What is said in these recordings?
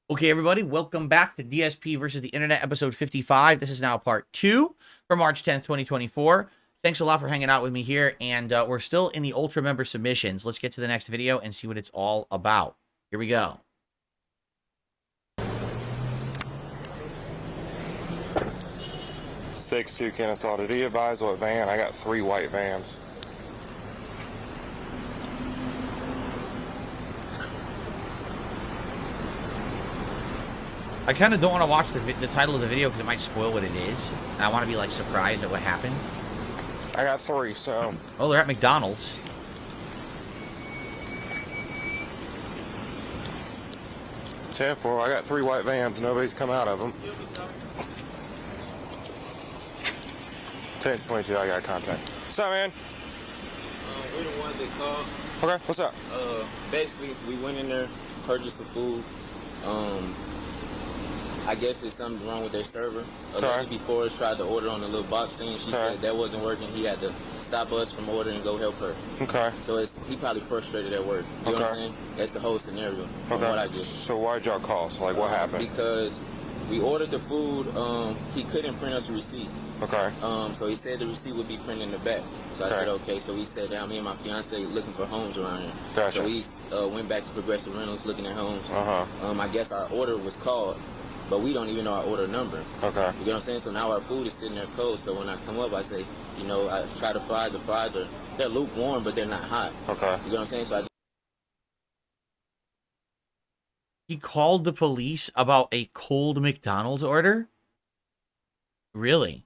Okay, everybody, welcome back to DSP versus the Internet, episode 55. This is now part 2 for March 10th, 2024. Thanks a lot for hanging out with me here, and we're still in the Ultra member submissions. Let's get to the next video and see what it's all about. Here we go. 6'2" Kennesaw. Did he advise what van? I got 3 white vans. I kind of don't want to watch the title of the video because it might spoil what it is. And I want to be, like, surprised at what happens. I got 3, so... Oh, they're at McDonald's. Tenfold. I got 3 white vans. Nobody's come out of them. 1022. I got contact. What's up, man? We're the ones that called. Okay, what's up? Basically, we went in there, purchased the food. I guess there's something wrong with their server. A lady before us tried to order on the little box thing. She said that wasn't working. He had to stop us from ordering and go help her. Okay. So he probably frustrated at work. You know what I'm saying? That's the whole scenario. From what I get. So why'd y'all call? So, like, what happened? Because we ordered the food. He couldn't print us a receipt. Okay. So he said the receipt would be printed in the back. So I said, okay. So we sat down, me and my fiance, looking for homes around here. Gotcha. So we went back to Progressive Rentals, looking at homes. I guess our order was called, but we don't even know our order number. Okay. You know what I'm saying? So now our food is sitting there cold. So when I come up, I say, you know, I try the fries. The fries they're lukewarm, but they're not hot. Okay. You know what I'm saying? So He called the police about a cold McDonald's order? Really?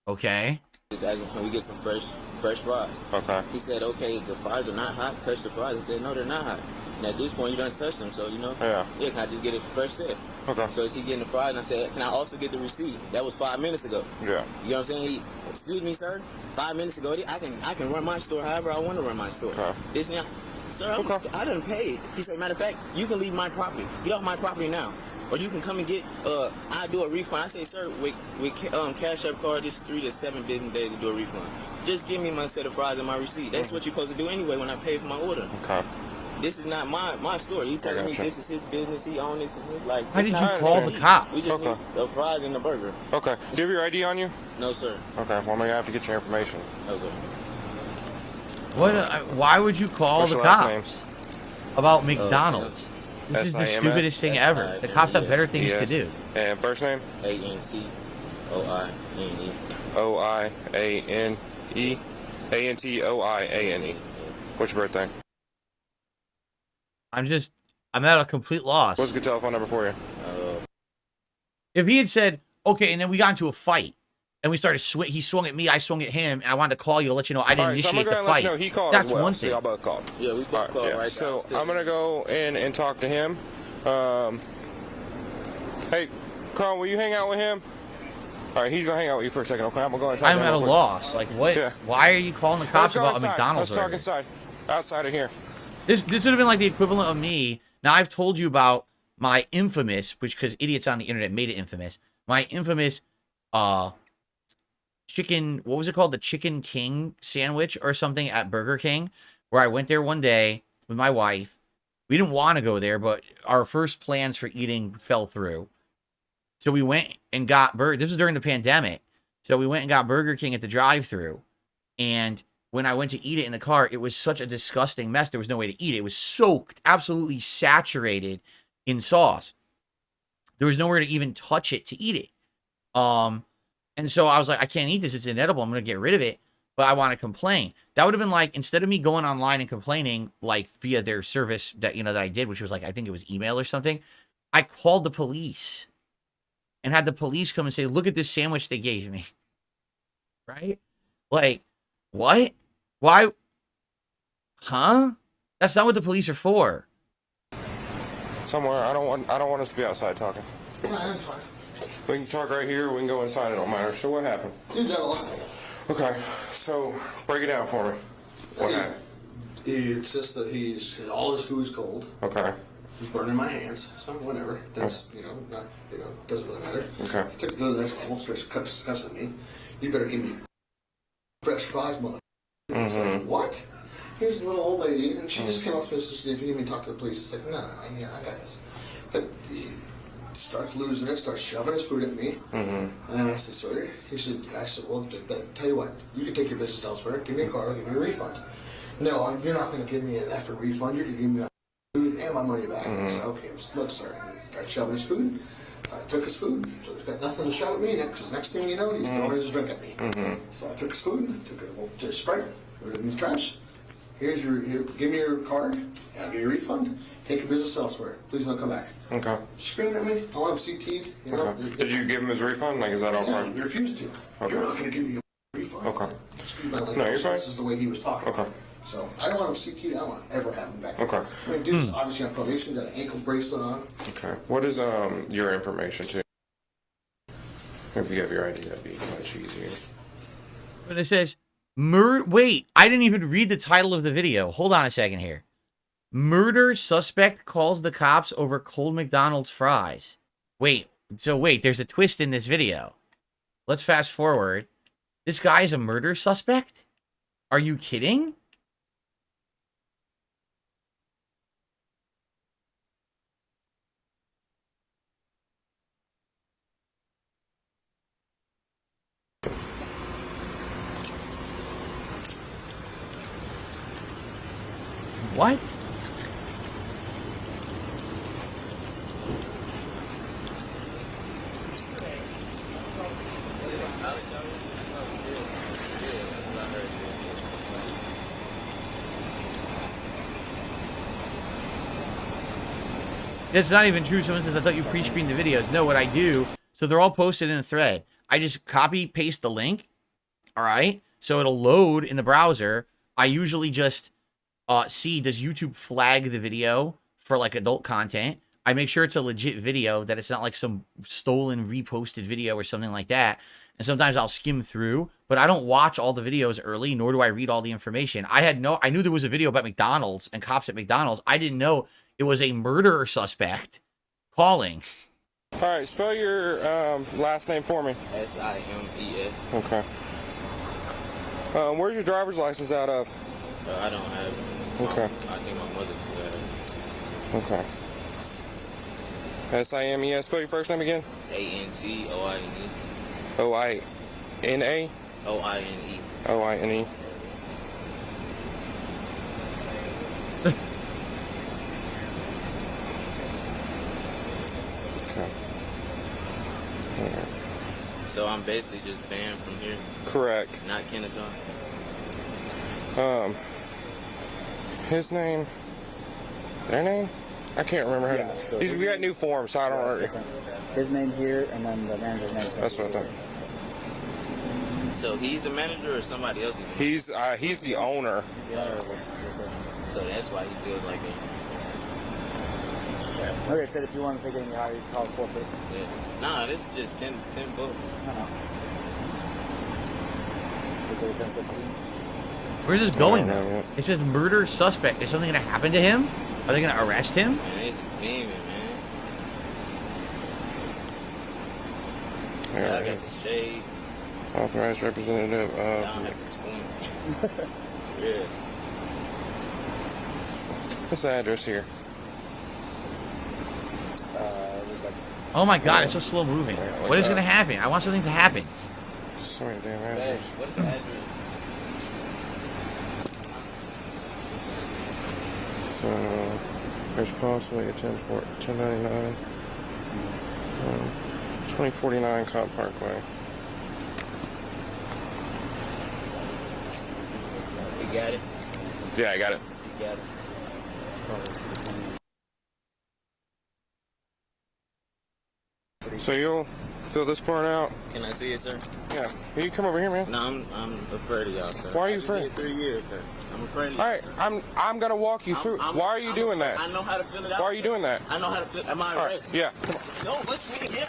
Okay. just asked him, can we get some fresh fries? Okay. He said, okay, the fries are not hot. Touch the fries. I said, no, they're not hot. And at this point, you done touched them, so, you know. Yeah. Yeah, can I just get a fresh set? Okay. So is he getting the fries? And I said, can I also get the receipt? That was 5 minutes ago. Yeah. You know what I'm saying? Excuse me, sir. 5 minutes ago, I can run my store however I want to run my store. Okay. This now, sir, I done paid. He said, matter of fact, you can leave my property. Get off my property now. Or you can come and get, I do a refund. I say, sir, with Cash App card, it's 3 to 7 business days to do a refund. Just give me my set of fries and my receipt. That's what you're supposed to do anyway when I pay for my order. Okay. This is not my store. He telling me this is his business. He owns this. Like, Why did you call the cops? We just need the fries and the burger. Okay. Do you have your ID on you? No, sir. Okay. Well, I'm gonna have to get your information. Okay. What? Why would you call What's the your last cops about McDonald's? This is the S-I-M-S? stupidest thing ever. The cops have better things to Yes. do. And first name? ANTOINE. OIANE. ANTOIANE. What's your birthday? I'm at a complete loss. What's a good telephone number for you? If he had said, okay, and then we got into a fight, and we started he swung at me, I swung at him, and I wanted to call you to let you know I didn't initiate the fight. Let you know he called That's as well. one So thing. y'all both called. Yeah, we both called right So now. I'm gonna go in and talk to him. Hey, Carl, will you hang out with him? All right, he's gonna hang out with you for a second. Okay, I'm gonna go and talk to I'm him at a real quick. loss. Like, what? Yeah. Why are you calling the cops Let's go about a outside. McDonald's Let's talk order? inside. Outside of here. This would have been like the equivalent of me. Now, I've told you about my infamous, because idiots on the internet made it infamous, my infamous chicken, what was it called? The Chicken King sandwich or something at Burger King, where I went there one day with my wife. We didn't want to go there, but our first plans for eating fell through. So we went and got this was during the pandemic. So we went and got Burger King at the drive-thru. And when I went to eat it in the car, it was such a disgusting mess. There was no way to eat it. It was soaked, absolutely saturated in sauce. There was nowhere to even touch it to eat it. And so I was like, I can't eat this. It's inedible. I'm going to get rid of it. But I want to complain. That would have been like, instead of me going online and complaining, like via their service that, that I did, which was like, I think it was email or something. I called the police and had the police come and say, look at this sandwich they gave me. Right? Like, what? Why? Huh? That's not what the police are for. Somewhere. I don't want us to be outside talking. No, that's fine. We can talk right here. We can go inside. It don't matter. So what happened? Dude's out of line. Okay. So break it down for me. What happened? He insists that all his food's cold. Okay. He's burning my hands. So whatever. That's not doesn't really matter. Okay. Took it to the next level. Starts cussing at me. You better give me fresh fries, mother. I was like, what? Here's a little old lady, and she just came up to us and said, if you need me to talk to the police, it's like, no, I got this. But starts losing it, starts shoving his food at me. Mm-hmm. And I said, sir, I said, well, tell you what, you can take your business elsewhere, give me a car, give me a refund. No, you're not going to give me an effing refund, you're going to give me my food and my money back. I said, okay, look, sir. He started shoving his food. I took his food, so he's got nothing to shove at me because next thing you know, he's throwing his drink at me. So I took his food, took it to the Sprite, put it in the trash. Give me your card, I'll give you a refund. Take your business elsewhere. Please don't come back. Okay. Screaming at me. I want him CT'd. You know? Okay. Did you give him his refund? Like, is that all No, right? he refused to. Okay. You're not going to give me a refund. Okay. Excuse my language. No, you're fine. This is the way he was talking. Okay. So I don't want him CT'd. I don't want to ever have him back. Okay. I mean, dude's obviously on probation. Got an ankle bracelet on. Okay. What is your information too? If you have your ID, that'd be much easier. But it says, wait, I didn't even read the title of the video. Hold on a second here. Murder suspect calls the cops over cold McDonald's fries. Wait, there's a twist in this video. Let's fast forward. This guy is a murder suspect? Are you kidding? What? That's not even true. Someone says, I thought you pre-screened the videos. No, what I do, so they're all posted in a thread. I just copy, paste the link. All right. So it'll load in the browser. I usually just see, does YouTube flag the video for like adult content? I make sure it's a legit video, that it's not like some stolen reposted video or something like that. And sometimes I'll skim through, but I don't watch all the videos early, nor do I read all the information. I knew there was a video about McDonald's and cops at McDonald's. I didn't know it was a murder suspect calling. All right, spell your last name for me. Simes. Okay. Where's your driver's license out of? I don't have it. Okay. I think my mother's still has it. Okay. SIMES. Spell your first name again. ANTOINE. OINA. OINE. OINE. Okay. Alright. So I'm basically just banned from here. Correct. Not Kennesaw. His name. Their name? I can't remember how Yeah, to. so We got new forms, so I don't It's know. different. His name here, and then the manager's name. That's what I thought. So he's the manager or somebody else? Is the He's the owner. So that's why he feels like it. Okay, said if you want to take it in your higher, you call it corporate. Yeah. Nah, this is just 10 bucks. Is it 10-17? Where's this going, I don't know though? yet. It says murder suspect. Is something going to happen to him? Are they going to arrest him? Man, it's beaming, man. Yeah, I got the shades. Authorized representative I of. don't have to squint. Yeah. What's the address here? It was like Oh my god, it's so slow moving. Yeah, like What is that. going to happen? I want something to happen. Just so many damn Hey, address. what's the address? So there's possibly a 1099. 2049 Cop Parkway. You got it? Yeah, I got it. You got it. So you'll fill this part out. Can I see it, sir? Yeah. You come over here, man. No, I'm afraid of y'all, sir. Why are you I've been afraid? here 3 years, sir. I'm afraid of All y'all, right, sir. I'm gonna walk you through. Why are you doing afraid. that? I know how to fill it out. Why are you sir. doing that? I know how to fill. Am I All right. arrested? Yeah. No, what's me again?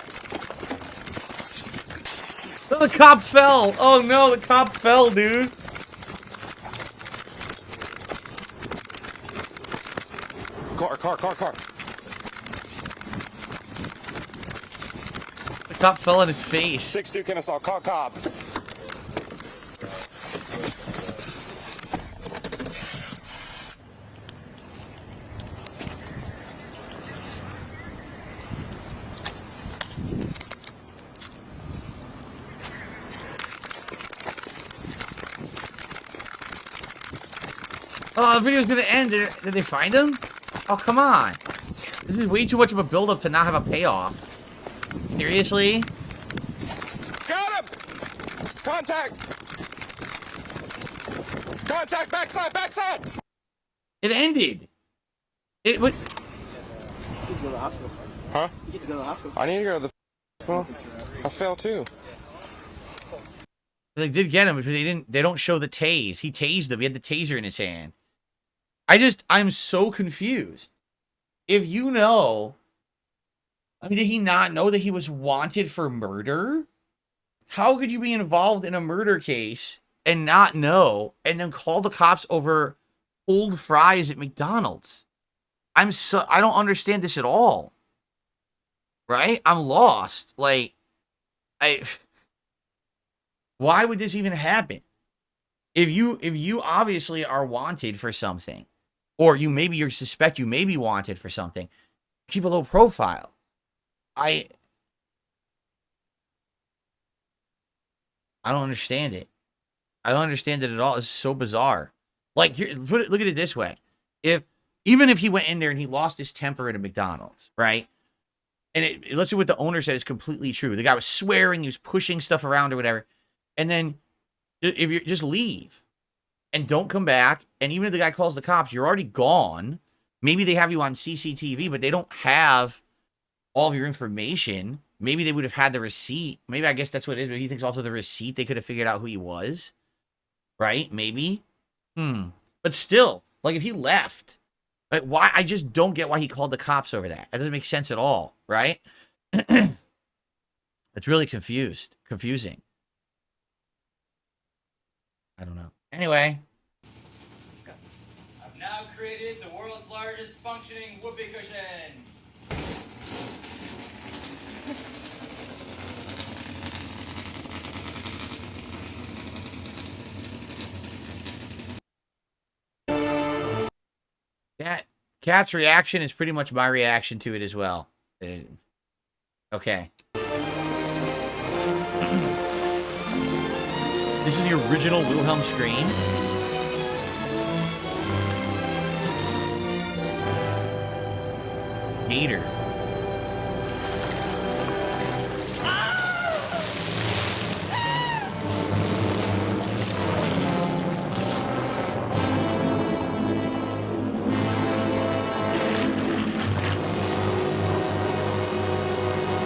Oh, the cop fell. Oh no, the cop fell, dude. Car. The cop fell on his face. 6-2 Kennesaw. Call cop. Oh, the video's gonna end. Did they find him? Oh, come on. This is way too much of a build-up to not have a payoff. Seriously? Got him! Contact! Contact, backside, backside! It ended. It would. You get to go to the hospital. Huh? You get to go to the hospital. I need to go to the hospital. I fell too. They did get him, but they don't show the tase. He tased him. He had the taser in his hand. I'm so confused. If you know, I mean, did he not know that he was wanted for murder? How could you be involved in a murder case and not know, and then call the cops over old fries at McDonald's? I don't understand this at all. Right? I'm lost. Like, why would this even happen? If you obviously are wanted for something, or you suspect you may be wanted for something, keep a low profile. I don't understand it. I don't understand it at all. It's so bizarre. Like, here, look at it this way. Even if he went in there and he lost his temper at a McDonald's, right? And let's see what the owner said is completely true. The guy was swearing, he was pushing stuff around or whatever. And then if you just leave and don't come back, and even if the guy calls the cops, you're already gone. Maybe they have you on CCTV, but they don't have all of your information. Maybe they would have had the receipt. Maybe, I guess that's what it is. But he thinks also the receipt, they could have figured out who he was. Right? Maybe. But still, like, if he left, like, why? I just don't get why he called the cops over that. That doesn't make sense at all, right? It's really confusing. I don't know. Anyway. I've now created the world's largest functioning whoopee cushion. That Cat's reaction is pretty much my reaction to it as well. Okay. This is the original Wilhelm scream. Gator.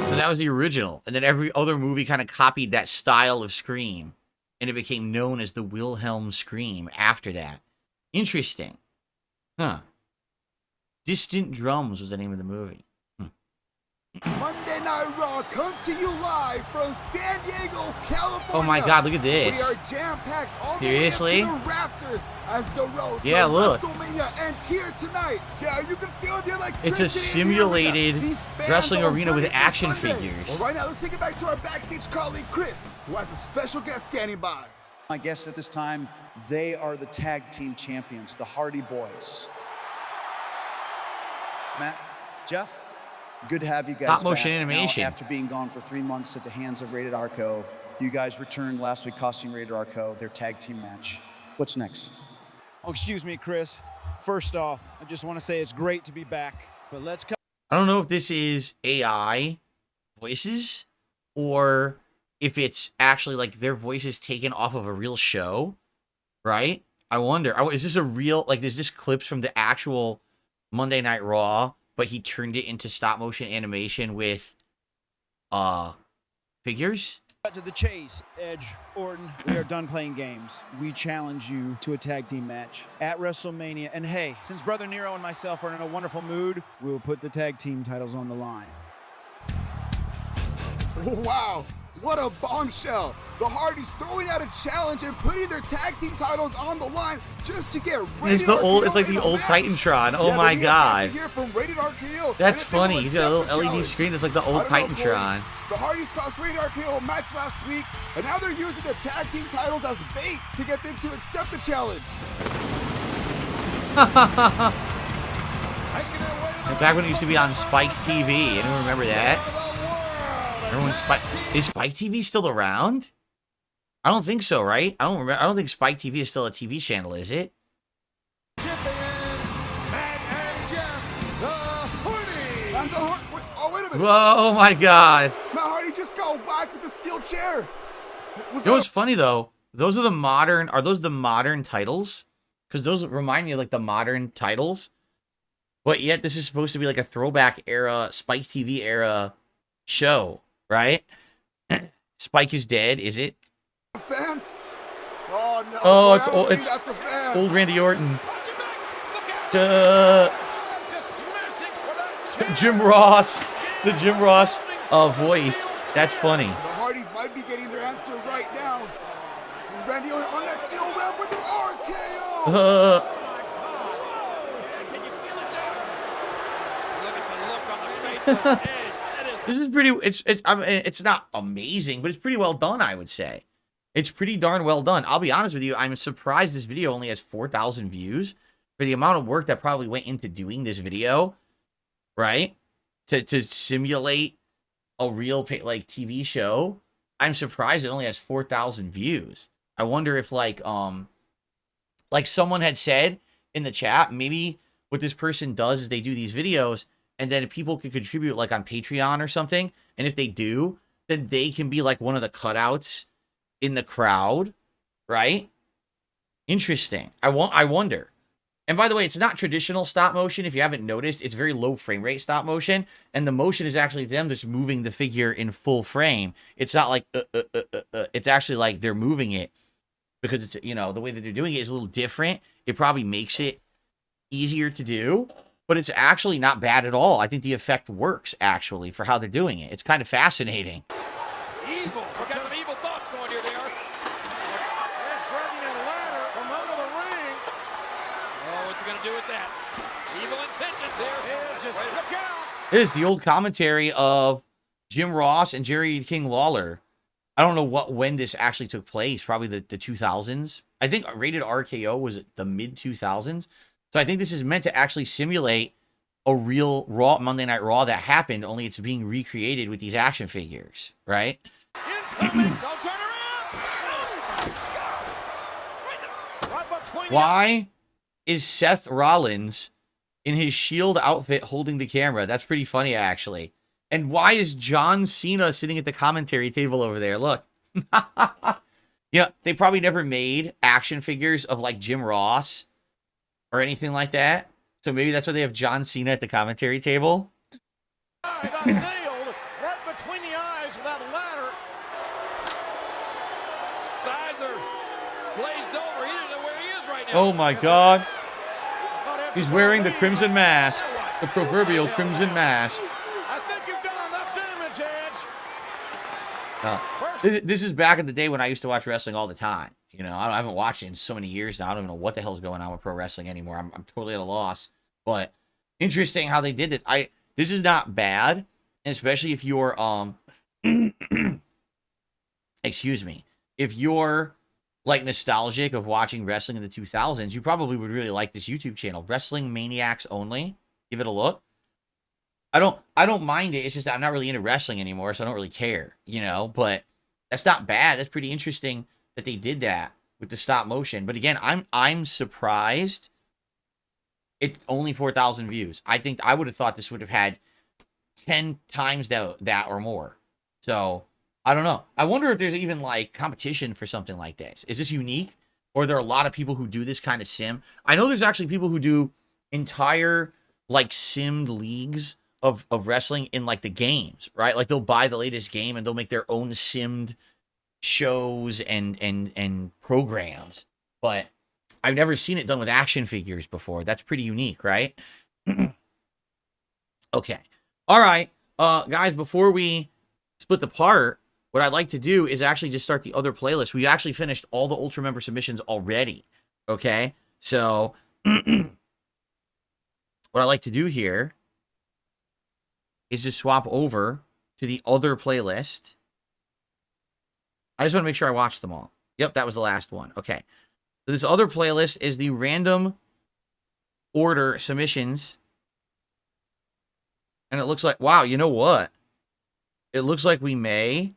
So that was the original. And then every other movie kind of copied that style of scream. And it became known as the Wilhelm scream after that. Interesting. Huh. Distant Drums was the name of the movie. Monday Night Raw comes to you live from San Diego, California. Oh my God, look at this. We are jam-packed all Seriously? the way up to the rafters as the road Yeah, to look. WrestleMania ends here tonight. Yeah, you can feel the electricity. It's a simulated wrestling arena with action figures. Well, right now, let's take it back to our backstage colleague, Chris, who has a special guest standing by. My guests at this time, they are the tag team champions, the Hardy Boys. Matt, Jeff, good to have you guys Stop motion back. animation. Now, after being gone for 3 months at the hands of Rated R Co., you guys returned last week costing Rated R Co. their tag team match. What's next? Oh, excuse me, Chris. First off, I just want to say it's great to be back, but let's cut. I don't know if this is AI voices or if it's actually like their voices taken off of a real show, right? I wonder. Is this a real, like, is this clips from the actual Monday Night Raw, but he turned it into stop motion animation with figures? Cut to the chase. Edge, Orton, we are done playing games. We challenge you to a tag team match at WrestleMania. And hey, since Brother Nero and myself are in a wonderful mood, we will put the tag team titles on the line. Wow, what a bombshell. The Hardys throwing out a challenge and putting their tag team titles on the line just to get Rated It's the old, RKO it's like in the a old match. Titantron. Oh Yeah, my but we have yet God. to hear from Rated RKO. That's And if they funny. will He's got a accept the little LED challenge. screen that's like the old I don't know, Corey. Titantron. The Hardys cost Rated RKO a match last week, and now they're using the tag team titles as bait to get them to accept the challenge. Back when it used to be on Spike TV. Anyone remember that? Remember when is Spike TV still around? I don't think so, right? I don't think Spike TV is still a TV channel, is it? Oh, wait a minute. Whoa, my God. Matt Hardy just got whacked with the steel chair. Was You know that what's funny though? Those are the modern. Are those the modern titles? Because those remind me of like the modern titles. But yet this is supposed to be like a throwback era, Spike TV era show, right? Spike is dead, is it? a fan? Oh, no. Oh, I it's don't old. think It's that's a fan. old Randy Orton. Jim Ross, the Jim Ross voice. That's funny. The Hardys might be getting their answer right now. And Randy Orton on that steel ramp with an RKO. This is pretty. I mean, it's not amazing, but it's pretty well done. I would say it's pretty darn well done. I'll be honest with you. I'm surprised this video only has 4,000 views for the amount of work that probably went into doing this video, right? To simulate a real like TV show. I'm surprised it only has 4,000 views. I wonder if like someone had said in the chat, maybe what this person does is they do these videos and then people can contribute like on Patreon or something. And if they do, then they can be like one of the cutouts in the crowd, right? Interesting. I wonder. And by the way, it's not traditional stop motion. If you haven't noticed, it's very low frame rate stop motion. And the motion is actually them just moving the figure in full frame. It's not like, it's actually like they're moving it because it's, you know, the way that they're doing it is a little different. It probably makes it easier to do, but it's actually not bad at all. I think the effect works actually for how they're doing it. It's kind of fascinating. Evil. We got some evil thoughts going here, they are. There's dragging a ladder from under the ring. Oh, what's he going to do with that? Evil intentions here. Just look out. It is the old commentary of Jim Ross and Jerry King Lawler. I don't know when this actually took place. Probably the 2000s. I think rated RKO was the mid 2000s. So I think this is meant to actually simulate a real Raw Monday Night Raw that happened. Only it's being recreated with these action figures, right? Incoming. Don't turn around. Right between Why is Seth Rollins in his Shield outfit holding the camera? That's pretty funny, actually. And why is John Cena sitting at the commentary table over there? Look. You know, they probably never made action figures of like Jim Ross or anything like that. So maybe that's why they have John Cena at the commentary table. got nailed right between the eyes of that ladder. The eyes are glazed over. He doesn't know where he is right now. Oh my God. He's wearing the crimson mask. The proverbial crimson mask. I think you've done enough damage, Edge. This is back in the day when I used to watch wrestling all the time. You know, I haven't watched it in so many years now. I don't even know what the hell's going on with pro wrestling anymore. I'm totally at a loss. But interesting how they did this. This is not bad, especially if you're excuse me. If you're like nostalgic of watching wrestling in the 2000s, you probably would really like this YouTube channel, Wrestling Maniacs Only. Give it a look. I don't mind it. It's just that I'm not really into wrestling anymore, so I don't really care, you know, but that's not bad. That's pretty interesting that they did that with the stop motion. But again, I'm surprised it's only 4,000 views. I think I would have thought this would have had 10 times that or more. So I don't know. I wonder if there's even like competition for something like this. Is this unique? Or are there a lot of people who do this kind of sim? I know there's actually people who do entire like simmed leagues of wrestling in like the games, right? Like they'll buy the latest game and they'll make their own simmed shows and programs. But I've never seen it done with action figures before. That's pretty unique, right? Okay. All right. Guys, before we split the part, what I'd like to do is actually just start the other playlist. We actually finished all the Ultra member submissions already. Okay. So what I'd like to do here is just swap over to the other playlist. I just want to make sure I watched them all. Yep, that was the last one. Okay. So this other playlist is the random order submissions. And it looks like, wow, you know what? It looks like we may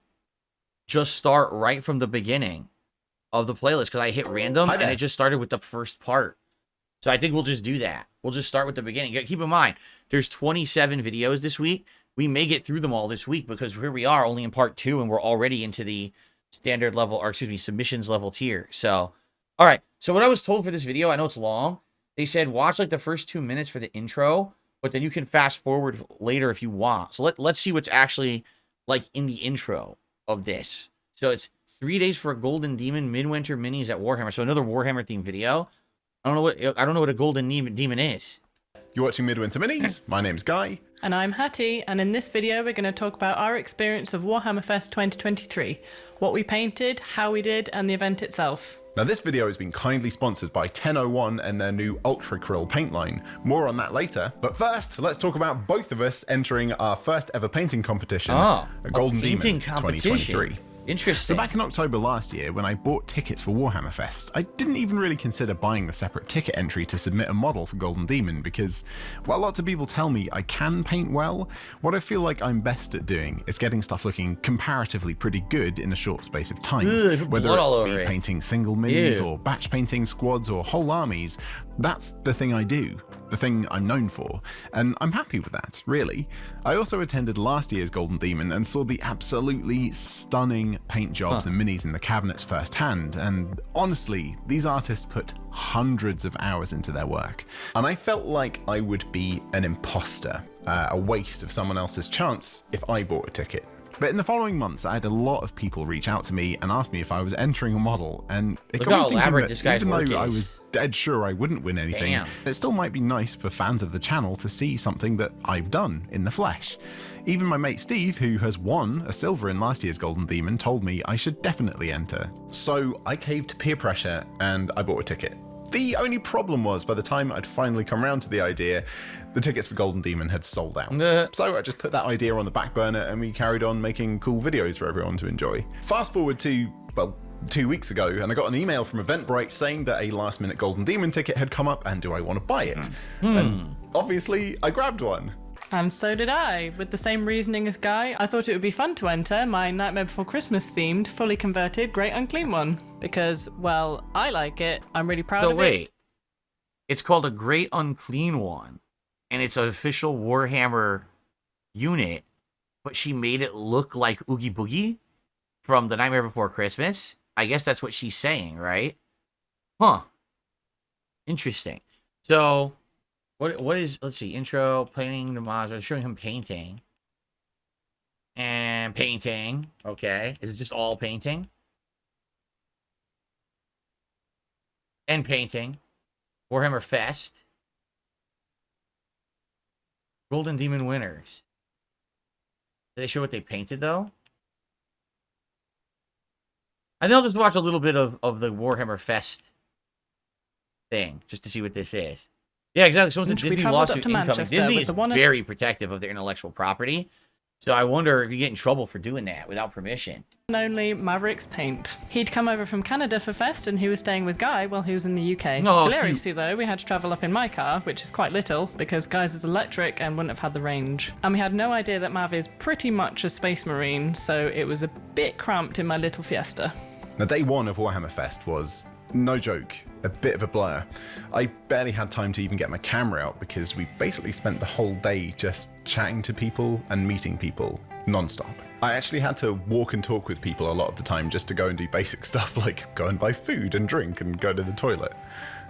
just start right from the beginning of the playlist because I hit random and it just started with the first part So I think we'll just do that. We'll just start with the beginning. Keep in mind, there's 27 videos this week. We may get through them all this week because here we are only in part 2 and we're already into the standard level, or excuse me, submissions level tier. So, all right. So what I was told for this video, I know it's long. They said watch like the first 2 minutes for the intro, but then you can fast forward later if you want. So let's see what's actually like in the intro of this. So it's 3 days for a Golden Demon Midwinter minis at Warhammer. So another Warhammer themed video. I don't know what a Golden Demon is. You're watching Midwinter Minis. My name's Guy. And I'm Hattie, and in this video we're going to talk about our experience of Warhammer Fest 2023, what we painted, how we did, and the event itself. Now this video has been kindly sponsored by 1001 and their new Ultra Krill paint line. More on that later, but first let's talk about both of us entering our first ever painting competition, a Golden Demon 2023. Interesting. So back in October last year, when I bought tickets for Warhammer Fest, I didn't even really consider buying the separate ticket entry to submit a model for Golden Demon because, while lots of people tell me I can paint well, what I feel like I'm best at doing is getting stuff looking comparatively pretty good in a short space of time. Whether it's speed painting single minis or batch painting squads or whole armies, that's the thing I do. The thing I'm known for, and I'm happy with that, really. I also attended last year's Golden Demon and saw the absolutely stunning paint jobs and minis in the cabinets firsthand, and honestly, these artists put hundreds of hours into their work. And I felt like I would be an imposter, a waste of someone else's chance if I bought a ticket. But in the following months, I had a lot of people reach out to me and ask me if I was entering a model, and it got me thinking that even though I was dead sure I wouldn't win anything, it still might be nice for fans of the channel to see something that I've done in the flesh. Even my mate Steve, who has won a silver in last year's Golden Demon, told me I should definitely enter. So I caved to peer pressure and I bought a ticket. The only problem was, by the time I'd finally come around to the idea, the tickets for Golden Demon had sold out. So I just put that idea on the back burner and we carried on making cool videos for everyone to enjoy. Fast forward to, well, 2 weeks ago, and I got an email from Eventbrite saying that a last minute Golden Demon ticket had come up and do I want to buy it? And obviously I grabbed one. And so did I, with the same reasoning as Guy. I thought it would be fun to enter my Nightmare Before Christmas themed, fully converted, Great Unclean one. Because, well, I like it, I'm really proud of it. So wait, it's called a Great Unclean one, and it's an official Warhammer unit, but she made it look like Oogie Boogie from the Nightmare Before Christmas? I guess that's what she's saying, right? Huh. Interesting. So, what is, let's see, intro, painting the Mazda, showing him painting. And painting, okay. Is it just all painting? And painting. Warhammer Fest. Golden Demon winners. Did they show what they painted, though? I think I'll just watch a little bit of the Warhammer Fest thing, just to see what this is. Yeah, exactly. Someone said Disney lawsuit incoming. Disney is very protective of their intellectual property. So I wonder if you get in trouble for doing that without permission. And only Maverick's paint. He'd come over from Canada for Fest and he was staying with Guy while he was in the UK. Oh, hilariously though, we had to travel up in my car, which is quite little, because Guy's is electric and wouldn't have had the range. And we had no idea that Mav is pretty much a space marine, so it was a bit cramped in my little Fiesta. Now day one of Warhammer Fest was, no joke, a bit of a blur. I barely had time to even get my camera out because we basically spent the whole day just chatting to people and meeting people non-stop. I actually had to walk and talk with people a lot of the time just to go and do basic stuff like go and buy food and drink and go to the toilet.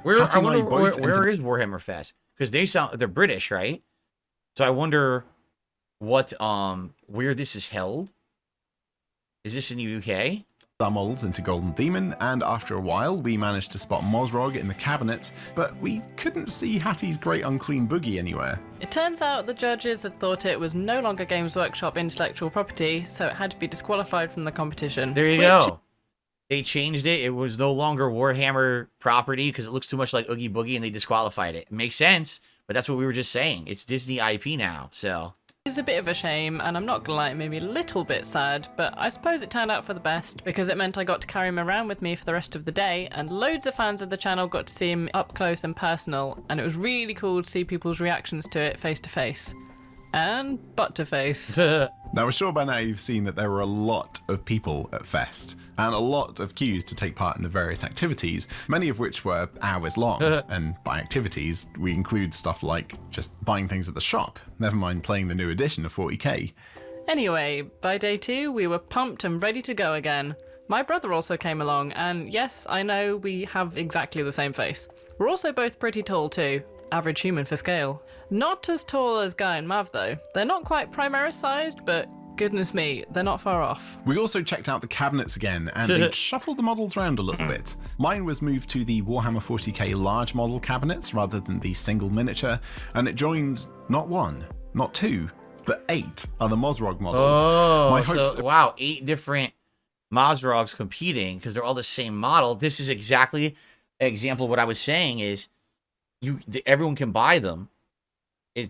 Where is Warhammer Fest? Because they're British, right? So I wonder what where this is held. Is this in the UK? Our models into Golden Demon, and after a while we managed to spot Mozrog in the cabinet, but we couldn't see Hattie's Great Unclean Boogie anywhere. It turns out the judges had thought it was no longer Games Workshop intellectual property, so it had to be disqualified from the competition. There you go. They changed it. It was no longer Warhammer property because it looks too much like Oogie Boogie, and they disqualified it. It makes sense, but that's what we were just saying. It's Disney IP now, so... It's a bit of a shame, and I'm not gonna lie, it made me a little bit sad, but I suppose it turned out for the best, because it meant I got to carry him around with me for the rest of the day, and loads of fans of the channel got to see him up close and personal, and it was really cool to see people's reactions to it face to face. And butt to face. Now Now, I'm sure by now you've seen that there were a lot of people at Fest, and a lot of queues to take part in the various activities, many of which were hours long. And by activities, we include stuff like just buying things at the shop, never mind playing the new edition of 40k. Anyway, by day 2, we were pumped and ready to go again. My brother also came along, and yes, I know we have exactly the same face. We're also both pretty tall too. Average human for scale. Not as tall as Guy and Mav though. They're not quite Primaris sized, but goodness me, they're not far off. We also checked out the cabinets again, and they shuffled the models around a little bit. Mine was moved to the Warhammer 40k large model cabinets rather than the single miniature, and it joined not 1, not 2, but 8 other Mozrog models. Oh, wow, 8 different Mozrogs competing because they're all the same model. This is exactly an example of what I was saying is everyone can buy them.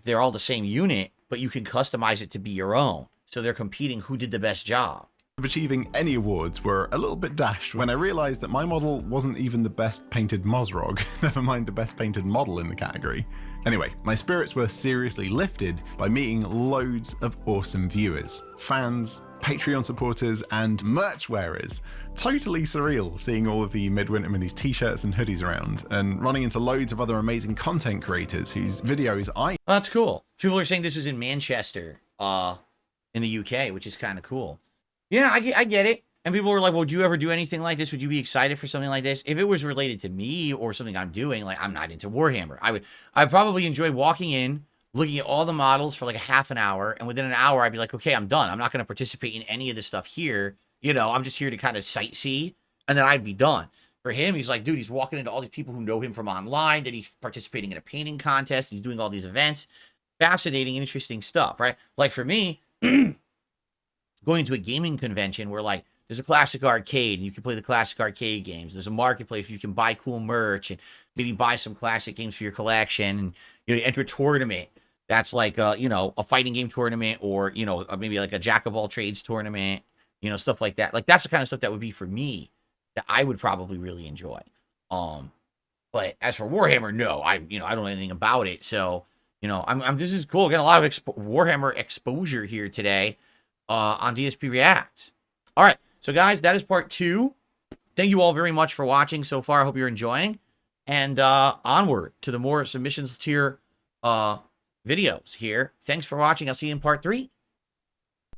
They're all the same unit, but you can customize it to be your own. So they're competing who did the best job. Of achieving any awards were a little bit dashed when I realised that my model wasn't even the best painted Mozrog, never mind the best painted model in the category. Anyway, my spirits were seriously lifted by meeting loads of awesome viewers, fans, Patreon supporters, and merch wearers. Totally surreal seeing all of the Midwinter Minis t-shirts and hoodies around, and running into loads of other amazing content creators whose videos Well, that's cool. People are saying this was in Manchester, in the UK, which is kind of cool. Yeah, I get it. And people were like, well, would you ever do anything like this? Would you be excited for something like this? If it was related to me or something I'm doing, like I'm not into Warhammer. I'd probably enjoy walking in, looking at all the models for like a half an hour, and within an hour, I'd be like, okay, I'm done. I'm not going to participate in any of this stuff here. You know, I'm just here to kind of sightsee, and then I'd be done. For him, he's like, dude, he's walking into all these people who know him from online, that he's participating in a painting contest, he's doing all these events. Fascinating, interesting stuff, right? Like for me, going to a gaming convention where like there's a classic arcade and you can play the classic arcade games. There's a marketplace where you can buy cool merch and maybe buy some classic games for your collection, and you know, enter a tournament that's like you know, a fighting game tournament, or you know, maybe like a jack of all trades tournament, you know, stuff like that. Like that's the kind of stuff that would be for me that I would probably really enjoy. But as for Warhammer, no, I don't know anything about it. So, you know, this is cool. Getting a lot of Warhammer exposure here today on DSPReacts. All right, so guys, that is part 2. Thank you all very much for watching so far. I hope you're enjoying. And onward to the more submissions tier videos here. Thanks for watching. I'll see you in part 3.